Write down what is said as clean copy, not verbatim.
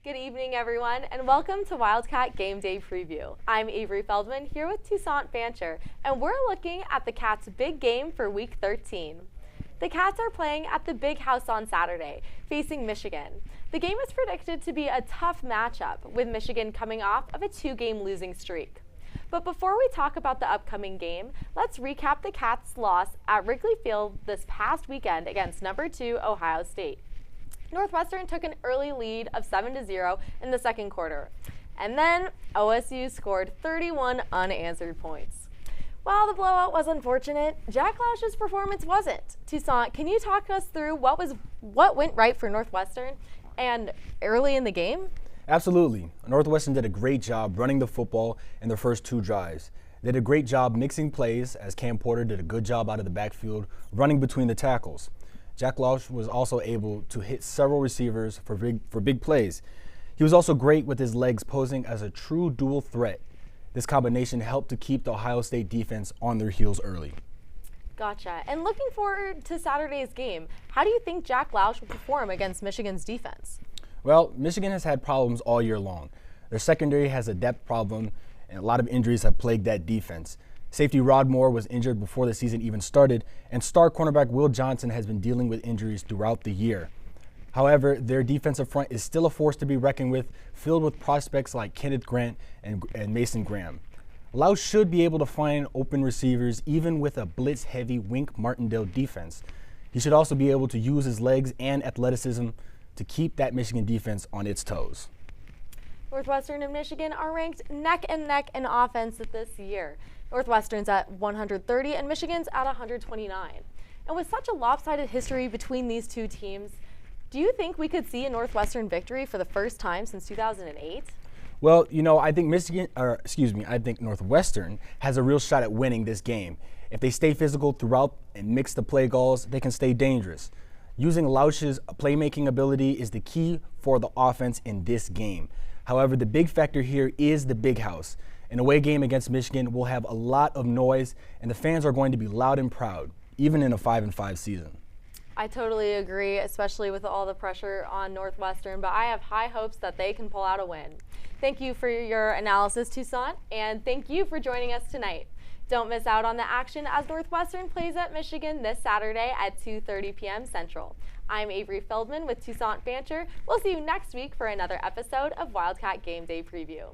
Good evening, everyone, and welcome to Wildcat Game Day Preview. I'm Avery Feldman here with Toussaint Fancher, and we're looking at the Cats' big game for Week 13. The Cats are playing at the Big House on Saturday, facing Michigan. The game is predicted to be a tough matchup, with Michigan coming off of a 2-game losing streak. But before we talk about the upcoming game, let's recap the Cats' loss at Wrigley Field this past weekend against number 2 Ohio State. Northwestern took an early lead of 7-0 in the second quarter, and then OSU scored 31 unanswered points. While the blowout was unfortunate, Jack Lausch's performance wasn't. Toussaint, can you talk us through what went right for Northwestern and early in the game? Absolutely. Northwestern did a great job running the football in their first 2 drives. They did a great job mixing plays, as Cam Porter did a good job out of the backfield running between the tackles. Jack Lausch was also able to hit several receivers for big plays. He was also great with his legs, posing as a true dual threat. This combination helped to keep the Ohio State defense on their heels early. Gotcha. And looking forward to Saturday's game, how do you think Jack Lausch will perform against Michigan's defense? Well, Michigan has had problems all year long. Their secondary has a depth problem, and a lot of injuries have plagued that defense. Safety Rod Moore was injured before the season even started, and star cornerback Will Johnson has been dealing with injuries throughout the year. However, their defensive front is still a force to be reckoned with, filled with prospects like Kenneth Grant and Mason Graham. Lausch should be able to find open receivers even with a blitz-heavy Wink Martindale defense. He should also be able to use his legs and athleticism to keep that Michigan defense on its toes. Northwestern and Michigan are ranked neck and neck in offense this year. Northwestern's at 130 and Michigan's at 129. And with such a lopsided history between these two teams, do you think we could see a Northwestern victory for the first time since 2008? Well, I think Northwestern has a real shot at winning this game. If they stay physical throughout and mix the play calls, they can stay dangerous. Using Lausch's playmaking ability is the key for the offense in this game. However, the big factor here is the Big House. An away game against Michigan will have a lot of noise, and the fans are going to be loud and proud, even in a 5-5 season. I totally agree, especially with all the pressure on Northwestern, but I have high hopes that they can pull out a win. Thank you for your analysis, Toussaint, and thank you for joining us tonight. Don't miss out on the action as Northwestern plays at Michigan this Saturday at 2:30 p.m. Central. I'm Avery Feldman with Toussaint Fancher. We'll see you next week for another episode of Wildcat Game Day Preview.